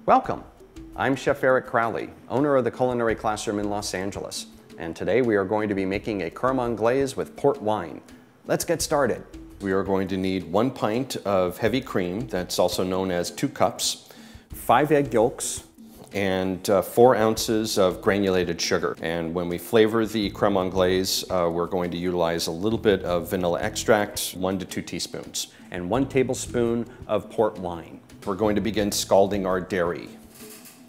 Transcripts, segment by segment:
Welcome. I'm Chef Eric Crowley, owner of the Culinary Classroom in Los Angeles, and today we are going to be making a creme anglaise with port wine. Let's get started. We are going to need 1 pint of heavy cream, that's also known as 2 cups, 5 egg yolks, and 4 ounces of granulated sugar. And when we flavor the creme anglaise, we're going to utilize a little bit of vanilla extract, 1 to 2 teaspoons, and 1 tablespoon of port wine. We're going to begin scalding our dairy.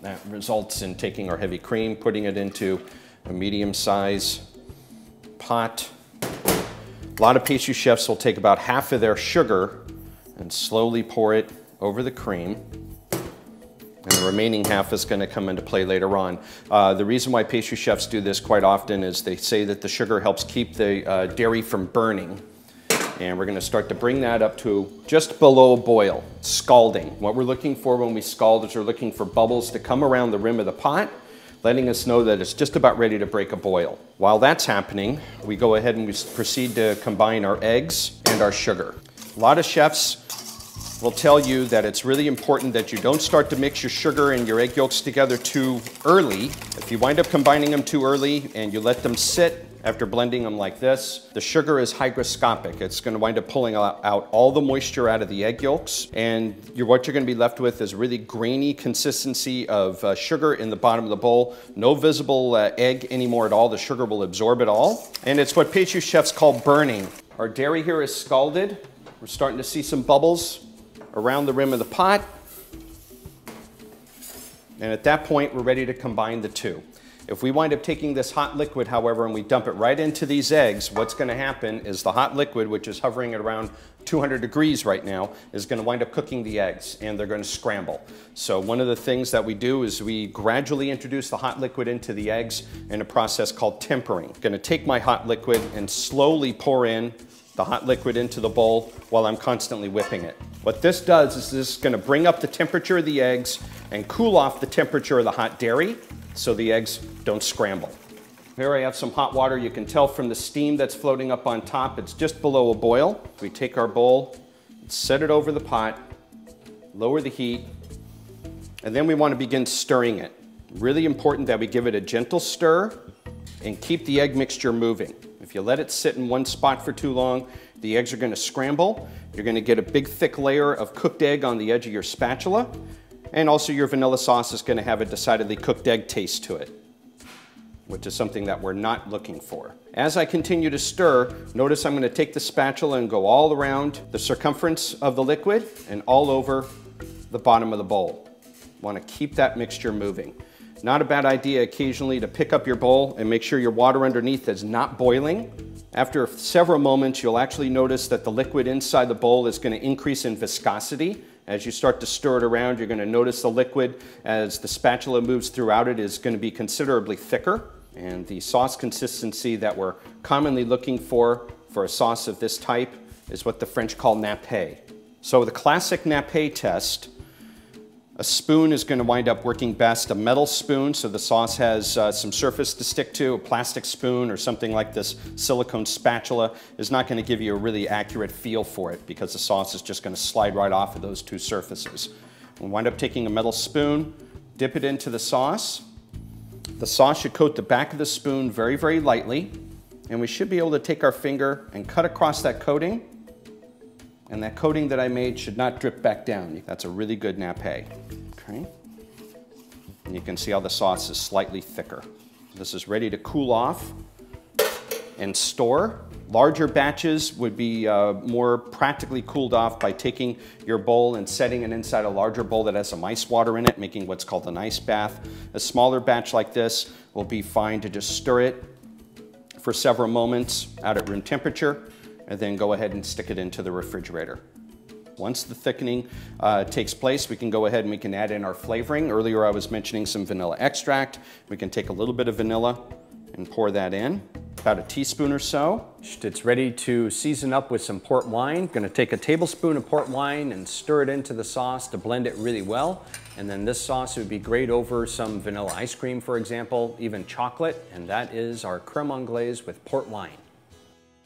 That results in taking our heavy cream, putting it into a medium-size pot. A lot of pastry chefs will take about half of their sugar and slowly pour it over the cream. And the remaining half is going to come into play later on. The reason why pastry chefs do this quite often is they say that the sugar helps keep the dairy from burning. And we're going to start to bring that up to just below a boil, scalding. What we're looking for when we scald is we're looking for bubbles to come around the rim of the pot, letting us know that it's just about ready to break a boil. While that's happening, we go ahead and we proceed to combine our eggs and our sugar. A lot of chefs will tell you that it's really important that you don't start to mix your sugar and your egg yolks together too early. If you wind up combining them too early and you let them sit after blending them like this, the sugar is hygroscopic. It's going to wind up pulling out all the moisture out of the egg yolks, and what you're going to be left with is really grainy consistency of sugar in the bottom of the bowl. No visible egg anymore at all. The sugar will absorb it all, and it's what pastry chefs call burning. Our dairy here is scalded. We're starting to see some bubbles around the rim of the pot, and at that point we're ready to combine the two. If we wind up taking this hot liquid, however, and we dump it right into these eggs, what's going to happen is the hot liquid, which is hovering at around 200 degrees right now, is going to wind up cooking the eggs, and they're going to scramble. So one of the things that we do is we gradually introduce the hot liquid into the eggs in a process called tempering. I'm going to take my hot liquid and slowly pour in the hot liquid into the bowl while I'm constantly whipping it. What this does is this is going to bring up the temperature of the eggs and cool off the temperature of the hot dairy, so the eggs don't scramble. Here I have some hot water. You can tell from the steam that's floating up on top, it's just below a boil. We take our bowl, set it over the pot, lower the heat, and then we want to begin stirring it. Really important that we give it a gentle stir and keep the egg mixture moving. If you let it sit in one spot for too long, the eggs are going to scramble. You're going to get a big thick layer of cooked egg on the edge of your spatula. And also your vanilla sauce is going to have a decidedly cooked egg taste to it, which is something that we're not looking for. As I continue to stir, notice I'm going to take the spatula and go all around the circumference of the liquid and all over the bottom of the bowl. Want to keep that mixture moving. Not a bad idea occasionally to pick up your bowl and make sure your water underneath is not boiling. After several moments, you'll actually notice that the liquid inside the bowl is going to increase in viscosity. As you start to stir it around, you're going to notice the liquid, as the spatula moves throughout it, is going to be considerably thicker. And the sauce consistency that we're commonly looking for a sauce of this type is what the French call nappe. So the classic nappe test, a spoon is going to wind up working best. A metal spoon, so the sauce has some surface to stick to. A plastic spoon or something like this silicone spatula is not going to give you a really accurate feel for it because the sauce is just going to slide right off of those two surfaces. We'll wind up taking a metal spoon, dip it into the sauce. The sauce should coat the back of the spoon very, very lightly, and we should be able to take our finger and cut across that coating. And that coating that I made should not drip back down. That's a really good nappe. Okay. And you can see how the sauce is slightly thicker. This is ready to cool off and store. Larger batches would be more practically cooled off by taking your bowl and setting it inside a larger bowl that has some ice water in it, making what's called an ice bath. A smaller batch like this will be fine to just stir it for several moments out at room temperature, and then go ahead and stick it into the refrigerator. Once the thickening takes place, we can go ahead and we can add in our flavoring. Earlier I was mentioning some vanilla extract. We can take a little bit of vanilla and pour that in, about a teaspoon or so. It's ready to season up with some port wine. Gonna take a tablespoon of port wine and stir it into the sauce to blend it really well. And then this sauce would be great over some vanilla ice cream, for example, even chocolate. And that is our creme anglaise with port wine.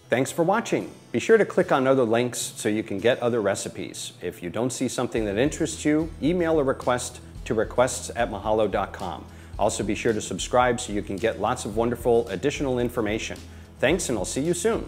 Thanks for watching. Be sure to click on other links so you can get other recipes. If you don't see something that interests you, email a request to requests@mahalo.com. Also be sure to subscribe so you can get lots of wonderful additional information. Thanks, and I'll see you soon.